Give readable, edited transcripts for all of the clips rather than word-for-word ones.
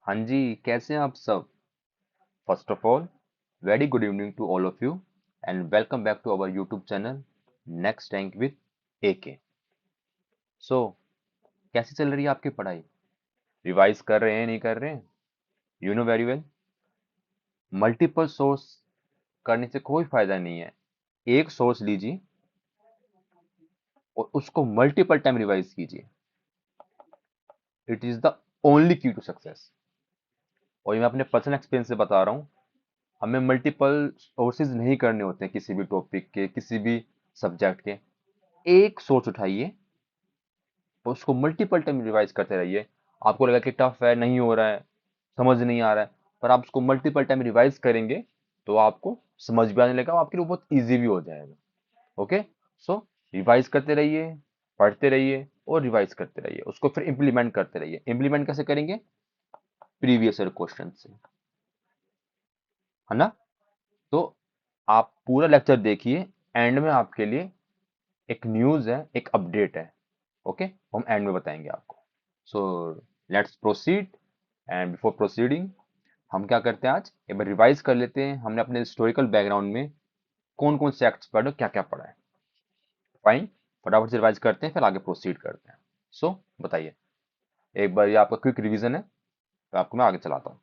हाँ जी, कैसे हैं आप सब? First of all, very good evening to all of you and welcome back to our YouTube channel next rank with AK। सो कैसी चल रही है आपकी पढ़ाई? रिवाइज कर रहे हैं नहीं कर रहे हैं? You know very well, multiple source करने से कोई फायदा नहीं है। एक सोर्स लीजिए और उसको मल्टीपल टाइम रिवाइज कीजिए। इट इज द ओनली की टू सक्सेस। और ये मैं अपने पर्सनल एक्सपीरियंस से बता रहा हूँ। हमें मल्टीपल सोर्सेज नहीं करने होते हैं किसी भी टॉपिक के, किसी भी सब्जेक्ट के। एक सोर्स उठाइए और उसको मल्टीपल टाइम रिवाइज करते रहिए। आपको लगा कि टफ है, नहीं हो रहा है, समझ नहीं आ रहा है, पर आप उसको मल्टीपल टाइम रिवाइज करेंगे तो आपको समझ भी आने लगा, आपके लिए बहुत इजी भी हो जाएगा। ओके, सो रिवाइज करते रहिए, पढ़ते रहिए और रिवाइज करते रहिए, उसको फिर इंप्लीमेंट करते रहिए। इंप्लीमेंट कैसे करेंगे? प्रीवियस ईयर क्वेश्चन से, है ना? तो आप पूरा लेक्चर देखिए, एंड में आपके लिए एक न्यूज है, एक अपडेट है। ओके, हम एंड में बताएंगे आपको। So let's proceed. And before proceeding, हम क्या करते हैं, आज एक बार रिवाइज कर लेते हैं हमने अपने हिस्टोरिकल बैकग्राउंड में कौन कौन से एक्ट्स पढ़े, क्या क्या पढ़ा है। फाइन, फटाफट से रिवाइज करते हैं, फिर आगे प्रोसीड करते हैं। सो बताइए, एक बार ये आपका क्विक रिवीजन है, तो आपको मैं आगे चलाता हूँ।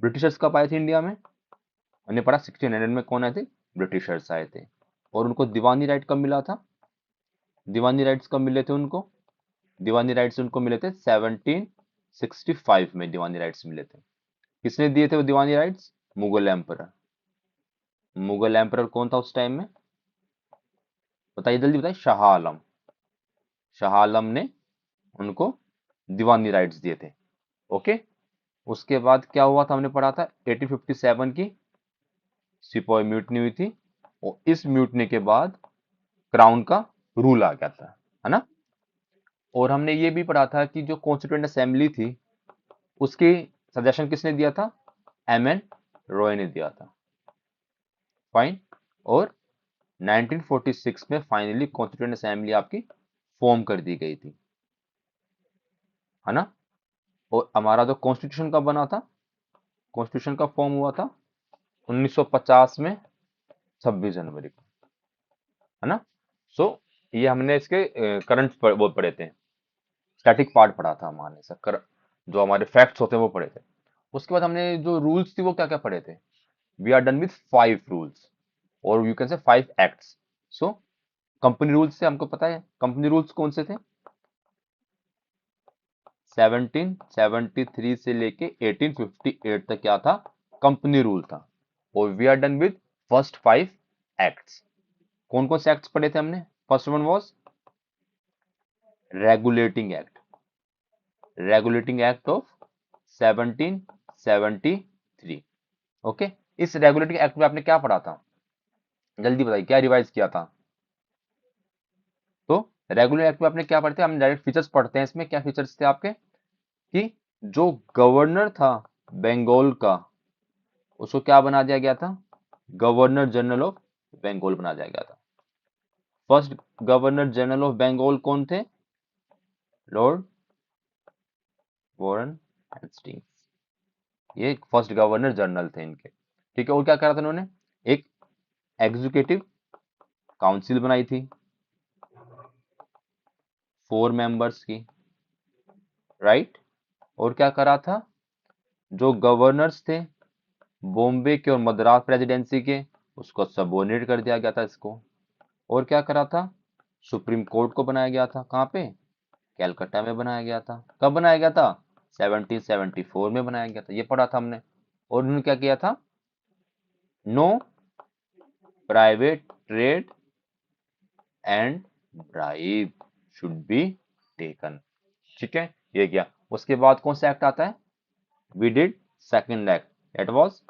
ब्रिटिशर्स कब आए थे इंडिया में? हमने पढ़ा 1600 में कौन आए थे? ब्रिटिशर्स आए थे। और उनको दीवानी राइट कब मिला था? दीवानी राइट्स कब मिले थे उनको? दीवानी राइट्स उनको मिले थे 1765 में, दीवानी राइट्स मिले थे। किसने दिए थे वो दीवानी rights? Mughal emperor. Mughal emperor कौन था उस टाइम में? बताइए, जल्दी बताइए। शाह आलम। शाह आलम ने उनको दीवानी राइट्स दिए थे। ओके, उसके बाद क्या हुआ था, हमने पढ़ा था 1857 की सिपोई म्यूटनी हुई थी। और इस म्यूटनी के बाद क्राउन का रूल आ गया था, है ना? और हमने ये भी पढ़ा था कि जो कॉन्स्टिट्यूएंट असेंबली थी उसकी सजेशन किसने दिया था? MN रॉय ने दिया था। फाइन। और 1946 में फाइनली कॉन्स्टिट्यूएंट असेंबली आपकी फॉर्म कर दी गई थी, है ना? और हमारा जो कॉन्स्टिट्यूशन कब बना था? कॉन्स्टिट्यूशन का फॉर्म हुआ था 1950 में, 26 जनवरी को, है ना? सो ये हमने इसके करंट वो पढ़े थे, स्टैटिक पार्ट पढ़ा था हमारे से जो हमारे फैक्ट्स होते हैं वो पढ़े थे। उसके बाद हमने जो रूल्स थी वो क्या क्या पढ़े थे? We are done with 5 rules, और you can say 5 acts. So company rules से हमको पता है, कंपनी रूल्स कौन से थे? 1773 से लेके 1858 तक क्या था? कंपनी रूल था। और we are done with first 5 acts. कौन कौन से एक्ट्स पढ़े थे हमने? First one was regulating act. Regulating act of 1773। Okay, इस रेगुलेटिंग एक्ट में आपने क्या पढ़ा था? जल्दी बताइए, क्या रिवाइज किया था? तो रेगुलर एक्ट में आपने क्या पढ़ते हैं? हम डायरेक्ट फीचर्स पढ़ते हैं। इसमें क्या फीचर्स थे आपके? कि जो गवर्नर था बंगाल का, उसको क्या बना दिया गया था? गवर्नर जनरल ऑफ बंगाल बना दिया गया था। First governor general of Bengal कौन थे? Lord Warren Hastings. ये फर्स्ट गवर्नर जनरल थे इनके। ठीक है, और क्या करा था इन्होंने? एक एग्जीक्यूटिव काउंसिल बनाई थी 4 मेंबर्स की, राइट? और क्या करा था? जो गवर्नर्स थे बॉम्बे के और मद्रास प्रेसिडेंसी के, उसको सबोर्डिनेट कर दिया गया था इसको। और क्या करा था? सुप्रीम कोर्ट को बनाया गया था। कहाँ पे? कैलकाटा में बनाया गया था। कब बनाया गया था? 1774 में बनाया गया था। ये पढ़ा था हमने। और उन्होंने क्या किया था? No private trade and bribe should be taken. ठीक है, ये क्या? उसके बाद कौन सा एक्ट आता है? We did second act, it was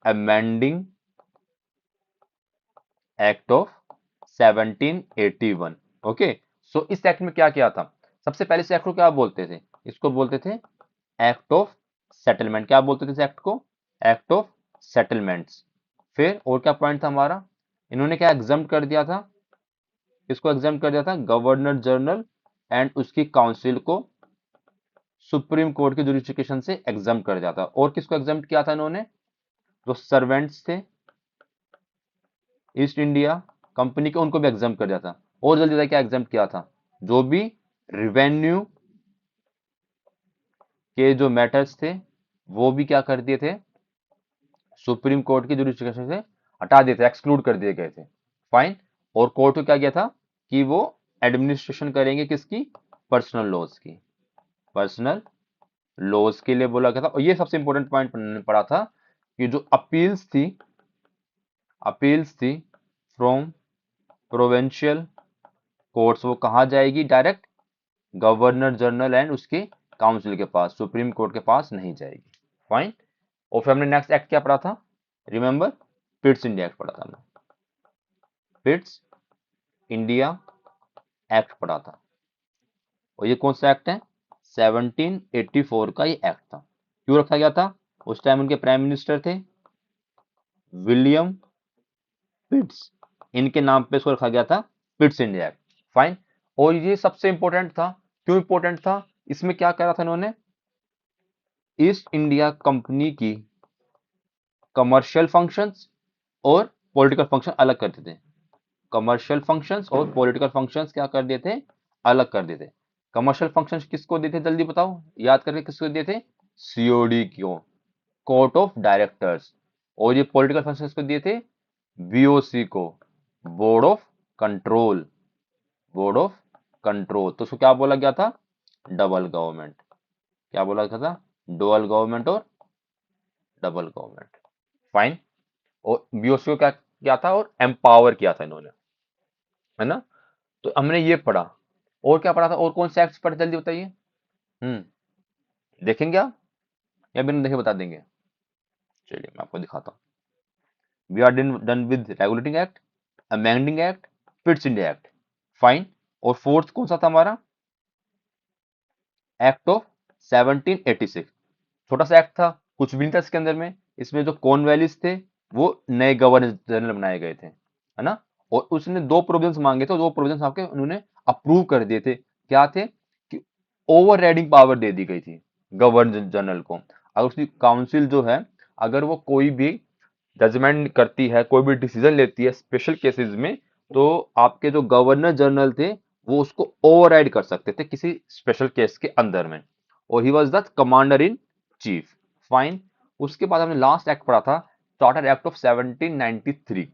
amending act of 1781। Okay, so इस एक्ट में क्या किया था? सबसे पहले इस एक्ट को क्या बोलते थे? इसको बोलते थे एक्ट ऑफ सेटलमेंट। क्या बोलते थे इस एक्ट को? Act of settlements. फिर और क्या पॉइंट था हमारा? इन्होंने क्या एग्जाम कर दिया था? इसको एग्जाम कर दिया था गवर्नर जनरल एंड उसकी काउंसिल को सुप्रीम कोर्ट के जुरिस्डिक्शन से एग्जाम कर जाता। और किसको एग्जाम किया था इन्होंने? जो सर्वेंट्स थे ईस्ट इंडिया कंपनी के, उनको भी एग्जाम कर जाता। और जल्दी से क्या एग्जाम किया था? जो भी रिवेन्यू के जो मैटर्स थे वो भी क्या कर दिए थे? सुप्रीम कोर्ट की जुरिस्डिक्शन से हटा दिए थे, एक्सक्लूड कर दिए गए थे। फाइन। और कोर्ट को क्या किया था कि वो एडमिनिस्ट्रेशन करेंगे किसकी? पर्सनल लॉज की। पर्सनल लॉज के लिए बोला गया था। और ये सबसे इंपॉर्टेंट पॉइंट पढ़ा था कि जो अपील्स थी फ्रॉम प्रोविंशियल कोर्ट्स, वो कहाँ जाएगी? डायरेक्ट गवर्नर जनरल एंड उसके काउंसिल के पास, सुप्रीम कोर्ट के पास नहीं जाएगी। फाइन। और फिर हमने नेक्स्ट एक्ट क्या पढ़ा था? रिमेंबर, पिट्स इंडिया एक्ट पढ़ा था हमने। पिट्स इंडिया एक्ट पढ़ा था। और ये कौन सा एक्ट है? 1784 का ये एक्ट था। क्यों रखा गया था? उस टाइम उनके प्राइम मिनिस्टर थे विलियम पिट्स। इनके नाम पे इसको रखा गया था पिट्स इंडिया एक्ट। फाइन। और ये सबसे इंपॉर्टेंट था। क्यों इंपॉर्टेंट था? इसमें क्या करा था इन्होंने? ईस्ट इंडिया कंपनी की कमर्शियल फंक्शंस और पॉलिटिकल फंक्शन अलग कर देते। कमर्शियल फंक्शंस और पॉलिटिकल फंक्शंस क्या कर दिए थे? अलग कर दिए थे। कमर्शियल फंक्शंस किसको दिए थे? जल्दी बताओ, याद करके किसको दिए थे? सीओडी को, कोर्ट ऑफ डायरेक्टर्स। और ये पॉलिटिकल फंक्शंस को दिए थे बीओसी को, board of control. Board of control. तो उसको क्या बोला गया था? Double government. क्या बोला गया था? डुअल गवर्नमेंट और डबल गवर्नमेंट। फाइन। और बीओसी को क्या किया था? और एम्पावर किया था इन्होंने, है ना? तो हमने ये पढ़ा। और क्या पढ़ा था? और कौन से एक्ट्स पढ़े? जल्दी बताइए। देखेंगे आप या बिना देखे बता देंगे? चलिए मैं आपको दिखाता हूँ। We are done with regulating act, amending act, Pitt's India act. Fine. और फोर्थ कौन सा था हमारा? Act of 1786। छोटा सा एक्ट था, कुछ भी नहीं था इसके अंदर में। इसमें जो कॉर्नवालिस थे वो नए गवर्नर जनरल बनाए गए थे, है ना? और उसने दो प्रोविजंस मांगे थे, दो प्रोविजंस आपके उन्होंने अप्रूव कर दिए थे। क्या थे? कि ओवर राइडिंग पावर दे दी गई थी गवर्नर जनरल को। अगर उसकी काउंसिल जो है, अगर वो कोई भी जजमेंट करती है, कोई भी डिसीजन लेती है स्पेशल केसेस में, तो आपके जो गवर्नर जनरल थे वो उसको ओवरराइड कर सकते थे किसी स्पेशल केस के अंदर में। और he was the commander in chief. Fine. उसके बाद हमने लास्ट एक्ट पढ़ा था, चार्टर एक्ट ऑफ 1793।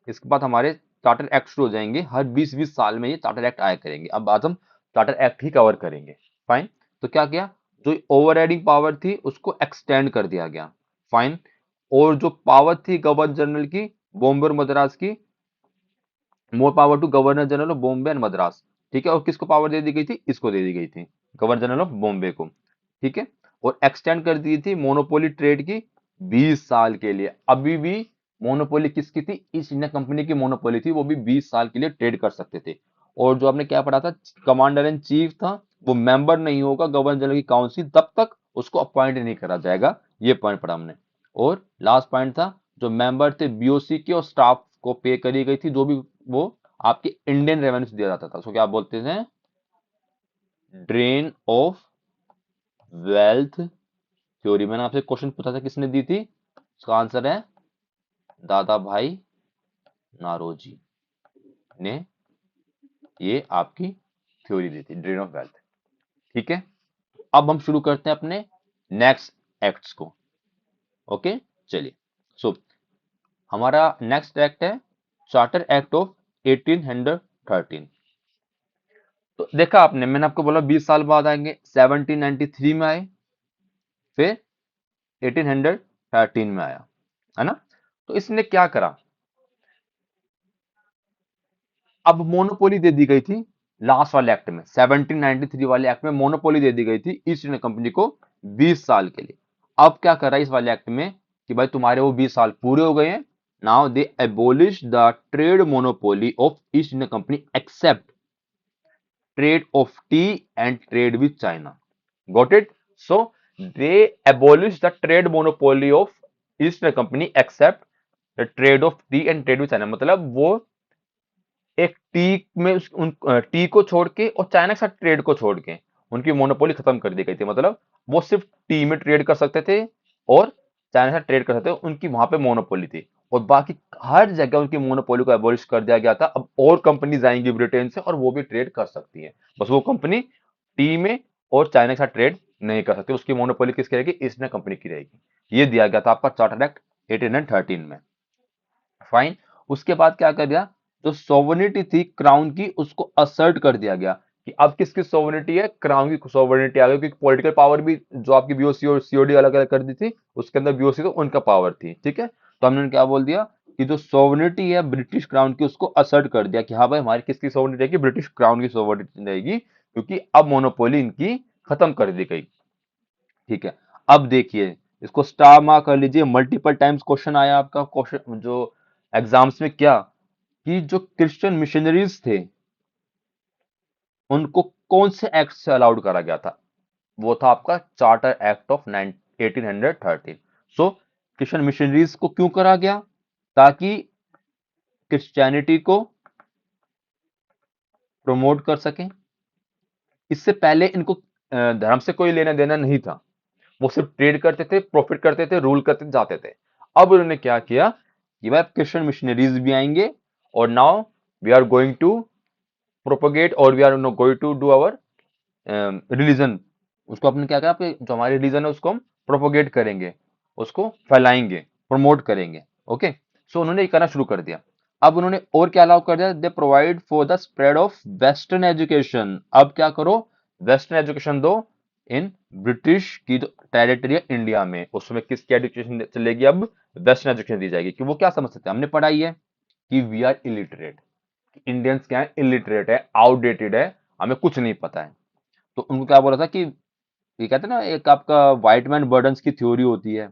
इसके बाद हमारे चार्टर एक्ट शुरू हो जाएंगे, हर 20-20 साल में ये चार्टर एक्ट आया करेंगे। अब आज हम चार्टर एक्ट ही कवर करेंगे। फाइन। तो क्या किया? जो ओवर राइडिंग पावर थी उसको एक्सटेंड कर दिया गया। फाइन। और जो पावर थी गवर्नर जनरल की, बॉम्बे और मद्रास की, more power to governor general of Bombay and Madras. ठीक है। और किसको पावर दे दी गई थी? इसको दे दी गई थी, गवर्नर जनरल ऑफ बॉम्बे को। ठीक है। और एक्सटेंड कर दी थी मोनोपोली ट्रेड की 20 साल के लिए। अभी भी मोनोपोली किसकी थी? ईस्ट इंडिया कंपनी की मोनोपोली थी, वो भी 20 साल के लिए ट्रेड कर सकते थे। और जो आपने क्या पढ़ा था, कमांडर इन चीफ था, वो मेंबर नहीं होगा गवर्नर जनरल की काउंसिल तब तक उसको अपॉइंट नहीं करा जाएगा। ये पॉइंट पढ़ा हमने। और लास्ट पॉइंट था, जो मेंबर थे बीओसी के और स्टाफ को पे करी गई थी जो भी, वो आपके इंडियन रेवेन्यू से दिया जाता था। उसको क्या बोलते थे? Drain of wealth theory. मैंने आपसे क्वेश्चन पूछा था, किसने दी थी? इसका आंसर है दादा भाई नारोजी ने ये आपकी थ्योरी दी थी, ड्रेन ऑफ वेल्थ। ठीक है। अब हम शुरू करते हैं अपने नेक्स्ट एक्ट्स को। ओके, चलिए। सो हमारा नेक्स्ट एक्ट है चार्टर एक्ट ऑफ 1813। तो देखा आपने, मैंने आपको बोला 20 साल बाद आएंगे। 1793 में आए, फिर 1813 में आया, है ना? तो इसने क्या करा? अब मोनोपोली दे दी गई थी लास्ट वाले एक्ट में, 1793 वाले एक्ट में मोनोपोली दे दी गई थी ईस्ट इंडिया कंपनी को 20 साल के लिए। अब क्या करा इस वाले एक्ट में कि भाई तुम्हारे वो 20 साल पूरे हो गए हैं। Now they abolish the trade monopoly of East India Company except trade of tea and trade with China. Got it? So they abolished the trade monopoly of East India Company except the trade of tea and trade with China। मतलब वो एक T में T को छोड़ के और China के साथ ट्रेड को छोड़ के उनकी मोनोपोली खत्म कर दी गई थी। मतलब वो सिर्फ टी में ट्रेड कर सकते थे और चाइना से ट्रेड कर सकते थे, उनकी वहां पे मोनोपोली थी। और बाकी हर जगह उनकी मोनोपोली को एबॉलिश कर दिया गया था। अब और कंपनीज आएंगी ब्रिटेन से और वो भी ट्रेड कर सकती है, बस वो कंपनी टी में और चाइना के साथ ट्रेड नहीं कर सकती। उसकी मोनोपोली किसकी रहेगी? ईस्टर्न कंपनी की रहेगी। ये दिया गया था आपका चार्टर एक्ट 1813 में। फाइन। उसके बाद क्या कर दिया, जो सोवर्निटी थी क्राउन की, उसको असर्ट कर दिया गया कि अब किसकी सोवर्निटी है? क्राउन की सोवर्निटी आ गई, क्योंकि पॉलिटिकल पावर भी जो आपकी बीओसी और सीओडी अलग अलग कर दी थी, उसके अंदर बीओसी तो उनका पावर थी। ठीक है, तो हमने क्या बोल दिया कि जो सोवर्निटी है ब्रिटिश क्राउन की, उसको असर्ट कर दिया कि हाँ भाई हमारी किसकी सोवर्निटी रहेगी? ब्रिटिश क्राउन की सोवर्निटी रहेगी, क्योंकि अब मोनोपोली इनकी खत्म कर दी गई। ठीक है, अब देखिए, इसको स्टार मार्क कर लीजिए, मल्टीपल टाइम्स क्वेश्चन आया आपका क्वेश्चन जो एग्जाम्स में, क्या कि जो क्रिश्चियन मिशनरीज थे उनको कौन से एक्ट से अलाउड करा गया था? वो था आपका charter act of 1813। So Christian missionaries को क्यों करा गया? ताकि क्रिश्चियनिटी को प्रमोट कर सकें। इससे पहले इनको धर्म से कोई लेना देना नहीं था, वो सिर्फ ट्रेड करते थे, प्रॉफिट करते थे, रूल करते जाते थे। अब उन्होंने क्या किया कि भाई क्रिश्चियन मिशनरीज भी आएंगे और now we are going to propagate और we are going to do our religion. उसको अपने क्या कहा, जो हमारी रिलीजन है उसको हम प्रोपोगेट करेंगे, उसको फैलाएंगे, प्रमोट करेंगे। ओके, सो उन्होंने ये करना शुरू कर दिया। अब उन्होंने और क्या अलाउ कर दिया? They provide for the spread of western education. अब क्या करो, वेस्टर्न एजुकेशन दो इन ब्रिटिश की जो टेरिटरी है इंडिया में, उसमें किसकी एजुकेशन चलेगी? अब वेस्टर्न एजुकेशन दी जाएगी। कि वो क्या समझ सकते हैं, हमने पढ़ाई है कि वी आर इलिटरेट, इंडियंस क्या है? इलिटरेट है, आउटडेटेड है, हमें कुछ नहीं पता है। तो उनको क्या बोला था कि ये कहते हैं ना, एक आपका व्हाइट मैन बर्डन्स की थ्योरी होती है,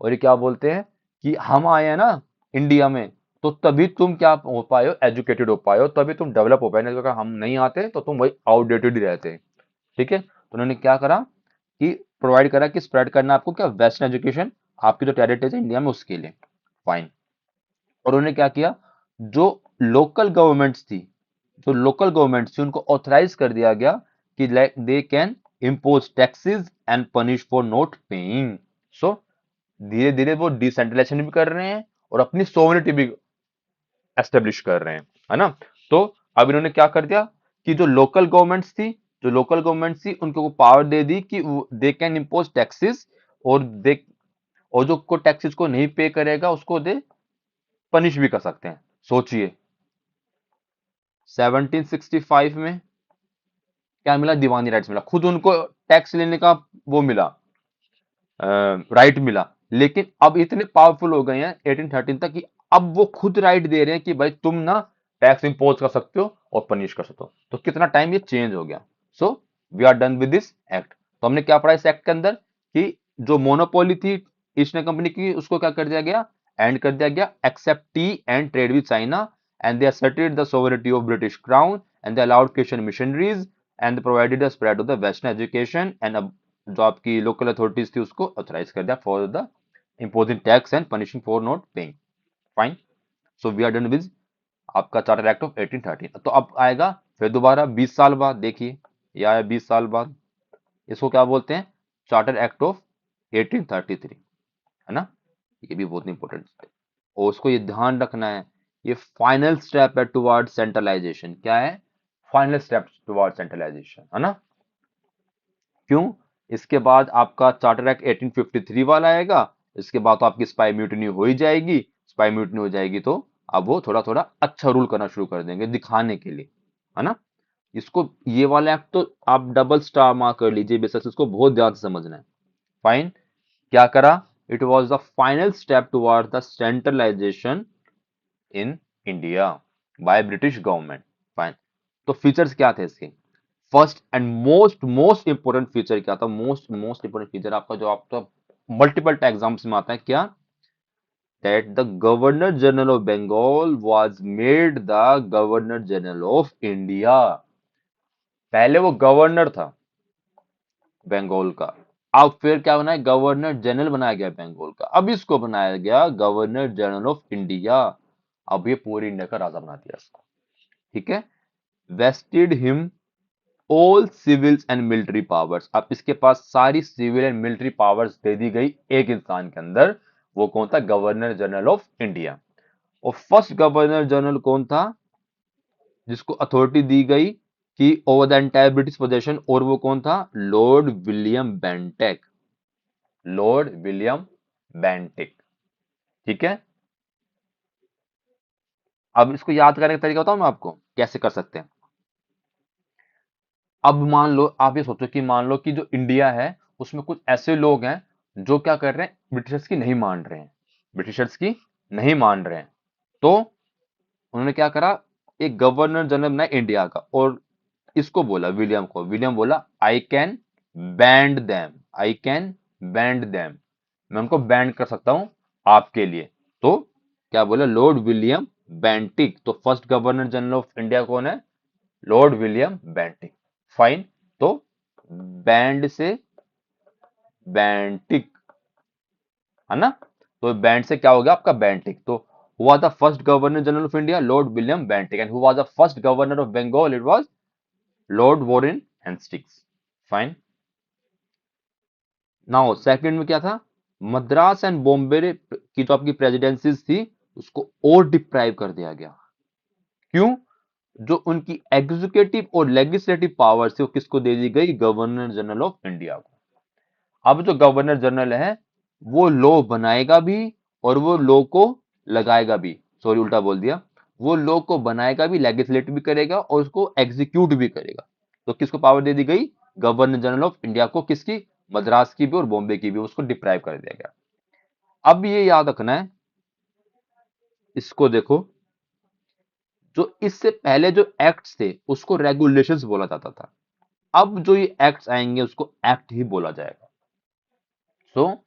और ये क्या बोलते हैं कि हम आए हैं ना इंडिया में, तो तभी तुम क्या हो पाए हो? एजुकेटेड हो पाए हो, तभी तुम डेवलप हो पाए, नहीं तो अगर हम नहीं आते तो तुम वही आउटडेटेड ही रहते। ठीक है, तो उन्होंने क्या करा कि प्रोवाइड करा कि स्प्रेड करना आपको क्या? वेस्टर्न एजुकेशन, आपकी जो टेरिटरी है इंडिया में उसके लिए। फाइन। और उन्होंने क्या किया, जो लोकल गवर्नमेंट्स थी, जो लोकल गवर्नमेंट्स थी, उनको ऑथराइज कर दिया गया कि they can impose taxes and punish for not paying. So धीरे धीरे वो डिसेंट्रलाइजेशन भी कर रहे हैं और अपनी सोवरेनिटी भी एस्टेब्लिश कर रहे हैं, है ना। तो अब इन्होंने क्या कर दिया कि जो लोकल गवर्नमेंट्स थी, जो लोकल गवर्नमेंट्स थी उनको पावर दे दी कि दे कैन इम्पोज टैक्सेस, और दे, और जो को टैक्सेस को नहीं पे करेगा उसको दे पनिश भी कर सकते हैं। सोचिए, 1765 में क्या मिला? दीवानी राइट्स मिला, खुद उनको टैक्स लेने का वो मिला, राइट मिला। लेकिन अब इतने पावरफुल हो गए हैं 1813 तक कि अब वो खुद राइट दे रहे हैं कि भाई तुम ना टैक्स इंपोज कर सकते हो और पनिश कर सकते हो। तो कितना टाइम ये चेंज हो गया। So we are done with this act. तो हमने क्या पढ़ा इस एक्ट के अंदर कि जो मोनोपोली थी ईस्ट इंडिया कंपनी की, उसको क्या कर दिया गया? एंड कर दिया गया, except tea and trade with China, and they asserted the sovereignty of British crown, and they allowed Christian missionaries, and provided the spread of the western education, and जो आपकी लोकल अथॉरिटीज थी उसको authorise कर दिया for the imposing tax and punishing for not paying. Fine. So we are done with आपका charter act of 1813। तो अब आएगा फिर दोबारा 20 साल बाद, देखिए ये आया 20 साल बाद। इसको क्या बोलते हैं? चार्टर एक्ट ऑफ 1833, है ना। ये भी बहुत इंपॉर्टेंट है और उसको ये ध्यान रखना है, ये फाइनल स्टेप है टुवर्ड सेंट्रलाइजेशन। क्या है? फाइनल स्टेप टुवर्ड सेंट्रलाइजेशन, है ना। क्यों? इसके बाद आपका चार्टर एक्ट 1853 वाला आएगा, इसके बाद तो आपकी स्पाई म्यूटिनी हो ही जाएगी। स्पाई म्यूटिनी हो जाएगी तो अब वो थोड़ा थोड़ा अच्छा रूल करना शुरू कर देंगे दिखाने के लिए, है ना। इसको, ये वाला एक्ट तो आप डबल स्टार मार्क कर लीजिए, बेशक इसको बहुत ध्यान से समझना है। फाइन। क्या करा? It was the final step toward the centralisation in India by British government. Fine. तो फीचर्स क्या थे इसके? First and most most important feature क्या था? मोस्ट मोस्ट इंपोर्टेंट फीचर आपका, जो आपका मल्टीपल एग्जाम्स में आता है, क्या? That the governor general of Bengal was made the governor general of India. पहले वो गवर्नर था बंगाल का, अब फिर क्या बनाया? गवर्नर जनरल बनाया गया बंगाल का, अब इसको बनाया गया गवर्नर जनरल ऑफ इंडिया। अब ये पूरी इंडिया का राजा बना दिया इसको। ठीक है। Vested him all civil and military powers. अब इसके पास सारी सिविल एंड मिलिट्री पावर्स दे दी गई एक इंसान के अंदर। वो कौन था? Governor general of India. और फर्स्ट गवर्नर जनरल कौन था जिसको अथॉरिटी दी गई कि over the entire British possession? और वो कौन था? Lord William Bentinck. Lord William Bentinck. ठीक है। अब इसको याद करने का तरीका बताऊं मैं आपको कैसे कर सकते हैं। अब मान लो, आप ये सोचो कि मान लो कि जो इंडिया है उसमें कुछ ऐसे लोग हैं जो क्या कर रहे हैं? ब्रिटिशर्स की नहीं मान रहे हैं। ब्रिटिशर्स की नहीं मान रहे हैं। तो उन्होंने क्या करा? एक गवर्नर जनरल बनाया इंडिया का, और इसको बोला, विलियम को, विलियम बोला I can band them, I can band them, मैं उनको बैंड कर सकता हूं आपके लिए। तो क्या बोला? Lord William Bentinck. तो first governor general of India कौन है? Lord William Bentinck. फाइन। तो बैंड से बैंटिक, है ना? तो बैंड से क्या हो गया आपका? बैंटिक। तो हुआ the first governor general of India Lord William Bentinck, and who was the first governor of Bengal? It was Lord Warren Hastings. Fine. Now second में क्या था? मद्रास एंड बॉम्बे की जो आपकी प्रेसिडेंसीज थी उसको और डिप्राइव कर दिया गया। क्यों? जो उनकी एग्जीक्यूटिव और लेजिस्लेटिव पावर थी वो किसको दे दी गई? गवर्नर जनरल ऑफ इंडिया को। अब जो गवर्नर जनरल है वो लॉ बनाएगा भी और वो लॉ को लगाएगा भी। सॉरी, उल्टा बोल दिया। वो लॉ को बनाएगा भी, लेजिस्लेट भी करेगा और उसको एग्जीक्यूट भी करेगा। तो किसको पावर दे दी गई? गवर्नर जनरल ऑफ इंडिया को। किसकी? मद्रास की भी और बॉम्बे की भी, उसको डिप्राइव कर दिया गया। अब ये याद रखना है, इसको देखो, जो इससे पहले जो एक्ट्स थे उसको रेगुलेशंस बोला जाता था। अब जो ये एक्ट्स आएंगे उसको एक्ट ही बोला जाएगा। सो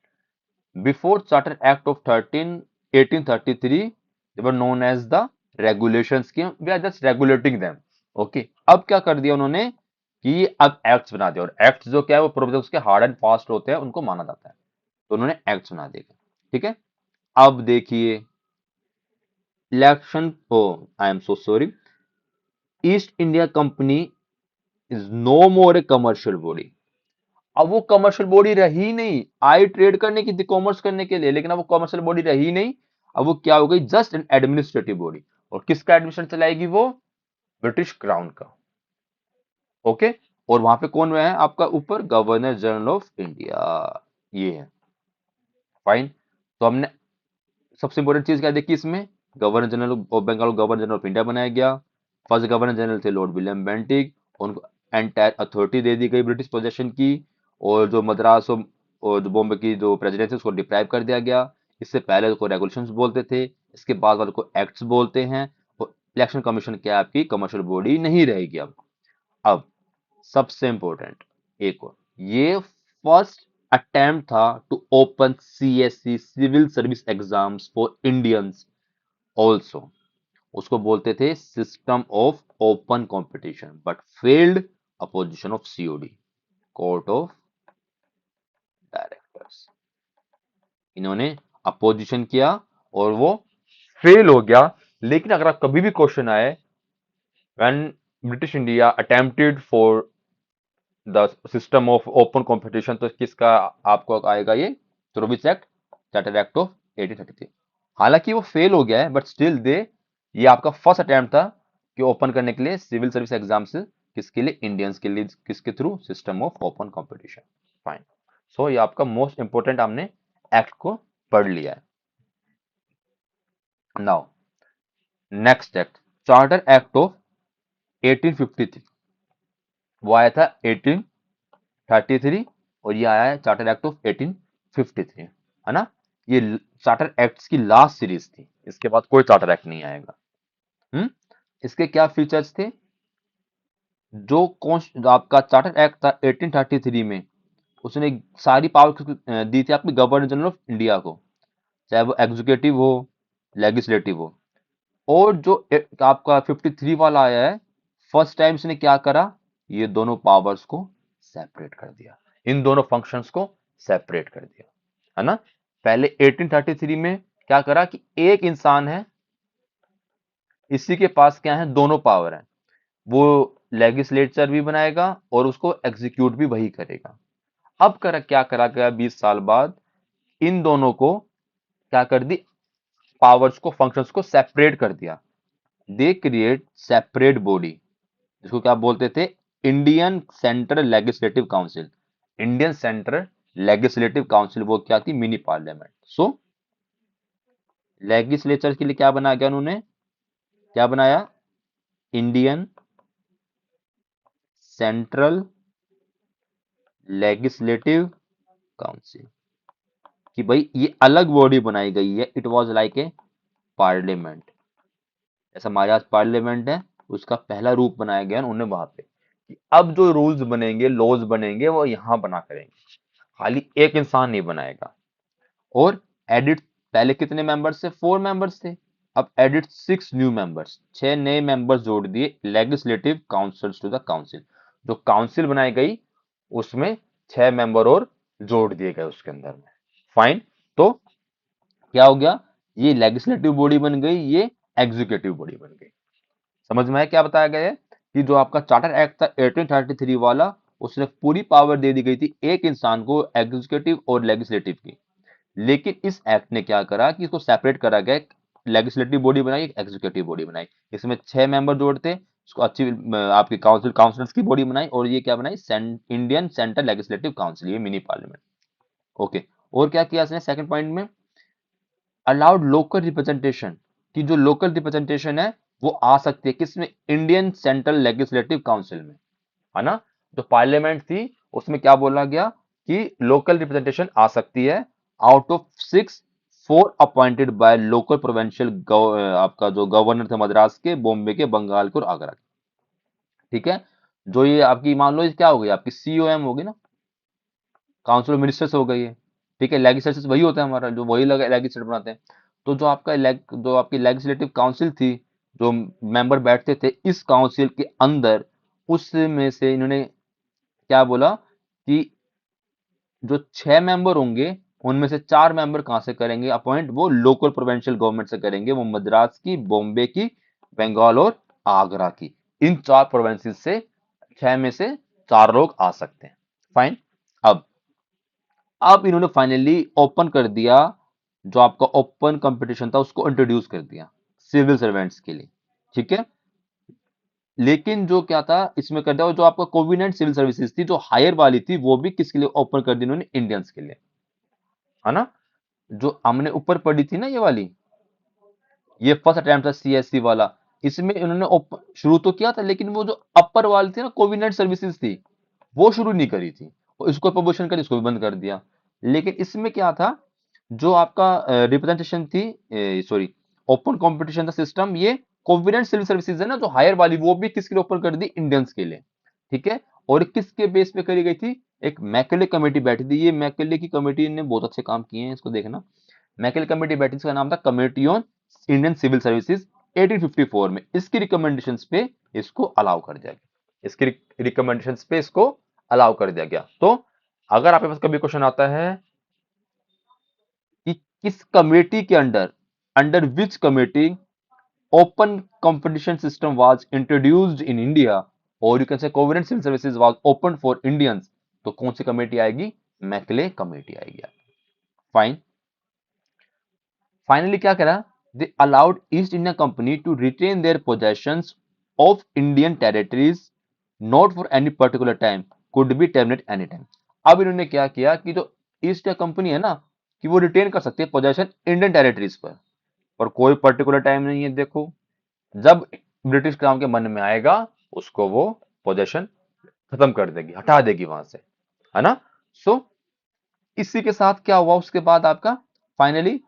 before Charter Act of 1833, they were known as the regulations की we are just regulating them. Okay. अब क्या कर दिया उन्होंने कि अब एक्ट्स बना दिया, और एक्ट्स जो क्या है वो प्रोविजन उसके हार्ड एंड फास्ट होते हैं, उनको माना जाता है। तो उन्होंने एक्ट्स बना दिया। ठीक है। अब देखिए election, oh I am so sorry, East India Company is no more a commercial body. अब वो कमर्शियल बॉडी रही नहीं। आई ट्रेड करने की थी, कॉमर्स करने के लिए, लेकिन अब वो कमर्शियल बॉडी रही नहीं। अब वो क्या हो गई? Just an administrative body. और किसका एडमिनिस्ट्रेशन चलाएगी वो? ब्रिटिश क्राउन का। ओके। और वहां पे कौन है आपका ऊपर? Governor general of India. ये है। फाइन। तो हमने सबसे इंपॉर्टेंट चीज क्या देखी इसमें? Governor general of Bengal, governor general of India बनाया गया। फर्स्ट गवर्नर जनरल थे लॉर्ड विलियम बेंटिक। उनको एंटायर अथॉरिटी दे दी गई ब्रिटिश पोजेशन की। और जो मद्रास और जो बॉम्बे की जो प्रेसिडेंसी उसको डिप्राइव कर दिया गया। इससे पहले को रेगुलेशंस बोलते थे, इसके बाद वाले को एक्ट्स बोलते हैं। और इलेक्शन कमीशन क्या है? आपकी कमर्शियल बॉडी नहीं रहेगी अब सबसे इंपॉर्टेंट एक और, ये फर्स्ट अटेम्प्ट था to open CSC, civil service exams for Indians also. उसको बोलते थे system of open competition, but failed opposition of COD, court of directors. इन्होंने अपोजिशन किया और वो फेल हो गया। लेकिन अगर आप कभी भी क्वेश्चन आए, when British India attempted for the system of open competition, तो किसका आपको आएगा? ये चौबीस एक्ट, चार्टर एक्ट ऑफ 1833। हालांकि वो फेल हो गया है, बट स्टिल दे, ये आपका फर्स्ट अटेम्प्ट था कि ओपन करने के लिए सिविल सर्विस एग्जाम्स। किसके लिए? इंडियंस के लिए। किसके through? System of open competition. Fine. So ये आपका मोस्ट इंपोर्टेंट, हमने एक्ट को पढ़ लिया है। Now next act, charter act of 1853। वो आया था 1833, और ये आया है चार्टर एक्ट ऑफ 1853, है ना? ये चार्टर एक्ट्स की लास्ट सीरीज थी, इसके बाद कोई चार्टर एक्ट नहीं आएगा। इसके क्या फीचर्स थे? जो आपका चार्टर एक्ट था 1833 में, उसने सारी पावर दी थी आपकी गवर्नर जनरल ऑफ इंडिया को, चाहे वो एग्जीक्यूटिव हो, लेजिस्लेटिव हो। और जो आपका 53 वाला आया है, फर्स्ट टाइम इसने क्या करा? ये दोनों पावर्स को सेपरेट कर दिया, इन दोनों फंक्शंस को सेपरेट कर दिया, है ना? पहले 1833 में क्या करा कि एक इंसान है, इसी के पास क्या है? दोनों पावर है। वो लेजिस्लेचर भी बनाएगा और उसको एग्जीक्यूट भी वही करेगा। अब क्या करा गया 20 साल बाद, इन दोनों को क्या कर दी, पावर्स को, फंक्शंस को सेपरेट कर दिया। दे क्रिएट सेपरेट बॉडी, जिसको क्या बोलते थे, Indian central legislative council. Indian central legislative council वो क्या थी, मिनी पार्लियामेंट। सो लेजिस्लेचर के लिए क्या बना गया, उन्होंने क्या बनाया, इंडियन सेंट्रल लेजिस्लेटिव काउंसिल, कि भाई ये अलग बॉडी बनाई गई है। It was like a parliament, जैसा हमारे यहाँ पार्लियामेंट है, उसका पहला रूप बनाया गया उन्होंने वहां पे, कि अब जो रूल्स बनेंगे, लॉज बनेंगे, वो यहां बना करेंगे, खाली एक इंसान नहीं बनाएगा। और एडिट, पहले कितने मेंबर्स थे, 4 मेंबर्स थे, अब एडिट 6 न्यू मेंबर्स, 6 नए मेंबर्स जोड़ दिए legislative councils to the council. जो काउंसिल बनाई गई उसमें 6 मेंबर और जोड़ दिए गए उसके अंदर में। फाइन। तो क्या हो गया, ये लेजिस्लेटिव बॉडी बन गई, ये एग्जीक्यूटिव बॉडी बन गई। समझ में आया क्या बताया गया है, कि जो आपका चार्टर एक्ट था 1833 वाला, उसने पूरी पावर दे दी गई थी एक इंसान को, एग्जीक्यूटिव और लेजिस्लेटिव की। लेकिन इस एक्ट ने क्या करा कि इसको सेपरेट करा गया, लेजिस्लेटिव बॉडी बनाई, एक एग्जीक्यूटिव बॉडी बनाई। इसमें 6 मेंबर जोड़ते, इसको अच्छी आपकी काउंसिल्स की बॉडी बनाई, और ये क्या बनाई, इंडियन सेंट्रल लेजिस्लेटिव काउंसिल, ये मिनी पार्लियामेंट। ओके। और क्या किया इसने सेकंड पॉइंट में, अलाउड लोकल रिप्रेजेंटेशन, कि जो लोकल रिप्रेजेंटेशन है वो आ सकती है किसमें, इंडियन सेंट्रल लेजिस्लेटिव काउंसिल में, है ना। जो पार्लियामेंट थी उसमें क्या बोला गया, कि लोकल रिप्रेजेंटेशन आ सकती है, out of 6, 4 appointed by local provincial, आपका जो गवर्नर थे मद्रास के, बॉम्बे के, बंगाल के और आगरा के। ठीक है। जो ये आपकी मान लो ये क्या हो गई, आपकी सीओएम होगी ना, काउंसिल ऑफ मिनिस्टर्स हो गई है। ठीक है, लेजिस्लेचर वही होता है हमारा, जो वही लेजिस्लेटर बनाते हैं। तो जो आपका जो आपकी लेजिस्लेटिव काउंसिल थी, जो मेंबर बैठते थे इस काउंसिल के अंदर, उसमें से इन्होंने क्या बोला, कि जो 6 मेंबर होंगे उनमें से 4 मेंबर कहां से करेंगे अपॉइंट, वो लोकल प्रोविंशियल गवर्नमेंट से करेंगे, वो मद्रास की, बॉम्बे की, बंगाल और आगरा की। इन 4 प्रोविंसेस से 6 में से 4 लोग आ सकते हैं। फाइन। अब इन्होंने फाइनली ओपन कर दिया, जो आपका ओपन कंपटीशन था उसको इंट्रोड्यूस कर दिया सिविल सर्वेंट्स के लिए। ठीक है। लेकिन जो क्या था इसमें कर दिया, जो आपका कोविडेंट सिविल सर्विसेज थी जो हायर वाली थी, वो भी किसके लिए ओपन कर दी इन्होंने, इंडियंस के लिए, है ना। जो हमने ऊपर पढ़ी थी ना ये वाली, ये फर्स्ट अटेम्प्ट था सीएससी वाला, इसमें इन्होंने शुरू तो किया था, लेकिन वो जो अपर वाली थी ना, कोविडेंट सर्विसेज थी, वो शुरू नहीं करी थी, और इसको प्रमोशन कर इसको भी बंद कर दिया। लेकिन इसमें क्या था, जो आपका रिप्रेजेंटेशन थी, सॉरी, ओपन कंपटीशन का सिस्टम, ये कोविडेंट सिविल सर्विसेज है ना जो हायर वाली, वो भी किसके लिए ओपन कर दी, इंडियंस के लिए। ठीक है। और किसके बेस पे करी गई थी, एक मैकेले कमेटी बैठी थी, ये मैकेले की कमेटी ने बहुत अच्छे काम किए हैं, इसको देखना। मैकेले कमेटी बैठी, इसका नाम था committee on Indian civil services, 1854 में। इसकी रिकमेंडेशंस पे इसको अलाउ कर दिया गया, इसकी रिकमेंडेशंस पे इसको अलाउ कर दिया गया। तो अगर आपके पास कभी क्वेश्चन आता है कि किस कमेटी के under, under which committee open competition system was introduced in India, और you can say covenanted civil services was open for Indians, तो कौन सी कमेटी आएगी, मैकले कमेटी आएगी। फाइन। फाइनली क्या करा, they allowed East India Company to retain their possessions of Indian territories, not for any particular time, could be terminate any time. अब इन्होंने क्या किया, कि जो ईस्ट इंडिया कंपनी है ना, कि वो रिटेन कर सकती है पोजेशन इंडियन टेरिटरीज पर कोई पर्टिकुलर टाइम नहीं है। देखो, जब ब्रिटिश क्राउन के मन में आएगा, उसको वो पोजेशन खत्म कर देगी, हटा देगी वहां से, है ना। सो इसी के साथ क्या हुआ उसके बाद आपका, फाइनली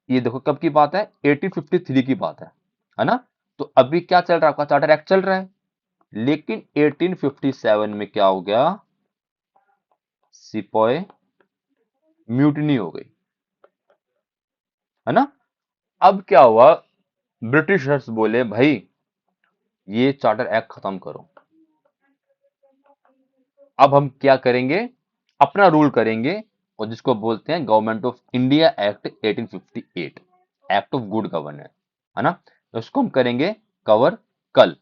ये देखो कब की बात है, 1853 की बात है ना। तो अभी क्या चल रहा है, आपका चार्टर एक्ट चल रहा है। लेकिन 1857 में क्या हो गया, सिपॉय म्यूटिनी हो गई, है ना। अब क्या हुआ, ब्रिटिशर्स बोले भाई ये चार्टर एक्ट खत्म करो, अब हम क्या करेंगे, अपना रूल करेंगे, और जिसको बोलते हैं government of India act 1858, act of good governance, है ना। तो इसको हम करेंगे कवर कल।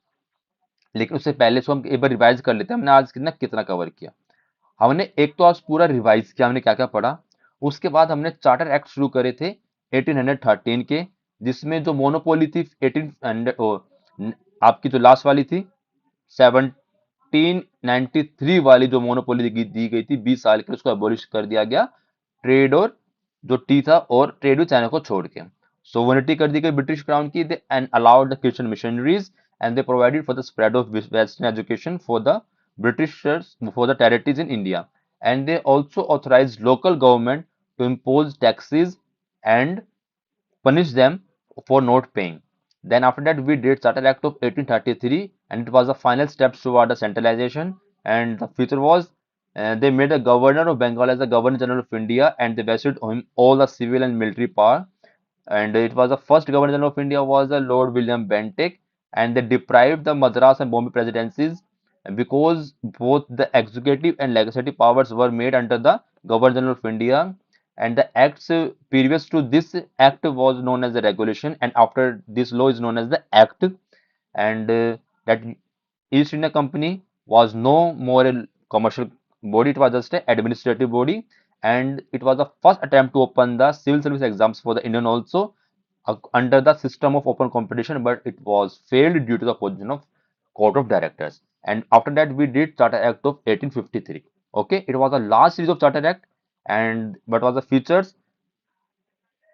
लेकिन उससे पहले इसको हम एक बार रिवाइज कर लेते हैं, हमने आज कितना कितना कवर किया। हमने एक तो आज पूरा रिवाइज किया, हमने क्या क्या पढ़ा। उसके बाद हमने चार्टर एक्ट शुरू करे थे 1813 के, जिसमें जो मोनोपोली थी 1800 आपकी जो लास्ट वाली थी 1793 वाली जो मोनोपोली दी गई थी 20 साल के, उसको अबोलिश कर दिया गया। ट्रेड और जो टी था और ट्रेड विद चाइना को छोड़ के सोवरेनिटी कर दी गई ब्रिटिश क्राउन की, they and allowed the Christian missionaries and they provided for the spread of western education for the Britishers for the territories in India, and they also authorized local government to impose taxes and punish them for not paying. Then after that we did Charter Act of 1833, and it was the final steps toward the centralization. And the future was they made the governor of Bengal as the Governor General of India, and they vested him all the civil and military power. And it was the first Governor General of India was the Lord William Bentinck, and they deprived the Madras and Bombay presidencies because both the executive and legislative powers were made under the Governor General of India. And the acts previous to this act was known as the regulation, and after this law is known as the act. And that East India Company was no more a commercial body, it was just an administrative body. And it was the first attempt to open the civil service exams for the Indian also under the system of open competition, but it was failed due to the position of court of directors. And after that we did Charter Act of 1853. Okay, it was the last series of Charter Act. And what was the features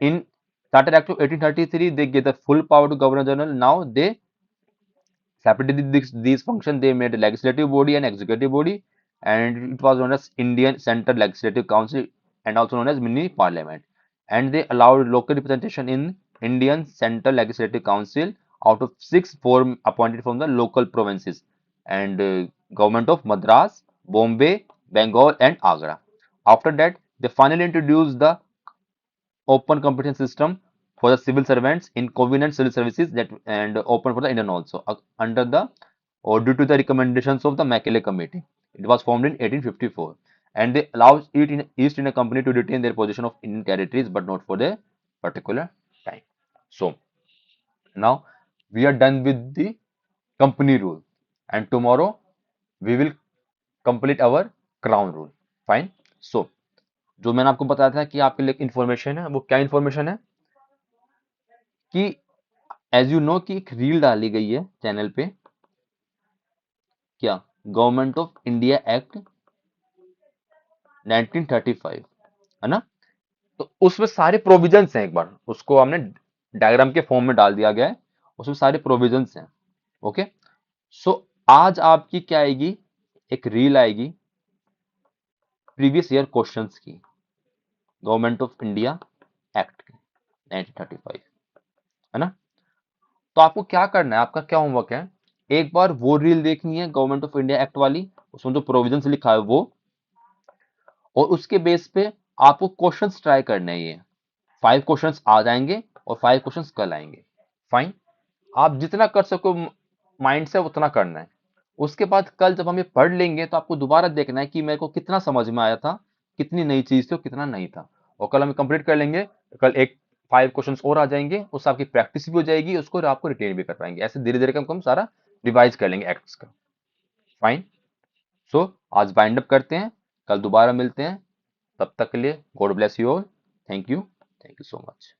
in Charter Act of 1833? They gave the full power to Governor General. Now they separated these functions. They made a legislative body and executive body, and it was known as Indian Central Legislative Council, and also known as mini parliament. And they allowed local representation in Indian Central Legislative Council. Out of 6, 4 appointed from the local provinces, and government of Madras, Bombay, Bengal, and Agra. After that, they finally introduced the open competition system for the civil servants in covenant civil services, that and open for the Indian also under the or due to the recommendations of the Macaulay Committee. It was formed in 1854, and they allowed East India Company to retain their position of Indian territories, but not for the particular time. So now we are done with the company rule, and tomorrow we will complete our crown rule. Fine. So जो मैंने आपको बताया था कि आपके लिए information है, वो क्या इंफॉर्मेशन है कि एज यू नो कि एक रील डाली गई है चैनल पे, क्या, गवर्नमेंट ऑफ इंडिया एक्ट 1935, है ना। तो उसमें सारे प्रोविजंस हैं, एक बार उसको हमने डायग्राम के फॉर्म में डाल दिया गया है, उसमें सारे प्रोविजंस हैं। ओके, सो आज आपकी क्या आएगी, एक रील आएगी प्रीवियस ईयर क्वेश्चंस की, गवर्नमेंट ऑफ इंडिया एक्ट 1935, है ना। तो आपको क्या करना है, आपका क्या होमवर्क है, एक बार वो रील देखनी है गवर्नमेंट ऑफ इंडिया एक्ट वाली, उसमें जो प्रोविजंस लिखा है वो, और उसके बेस पे आपको क्वेश्चंस ट्राई करने हैं। ये 5 क्वेश्चंस आ जाएंगे और 5 क्वेश्चंस कल आएंगे। फाइन, आप जितना कर सको माइंड से उतना करना है। उसके बाद कल जब हम ये पढ़ लेंगे तो आपको दोबारा देखना है कि मेरे को कितना समझ में आया था, कितनी नई चीज थी और कितना नहीं था। और कल हम कंप्लीट कर लेंगे, कल एक 5 क्वेश्चंस और आ जाएंगे, उससे आपकी प्रैक्टिस भी हो जाएगी, उसको आपको रिटेन भी कर पाएंगे। ऐसे धीरे धीरे हम सारा रिवाइज कर लेंगे एक्ट्स का। फाइन, सो आज बाइंड अप करते हैं, कल दोबारा मिलते हैं, तब तक के लिए God bless you all. Thank you so much.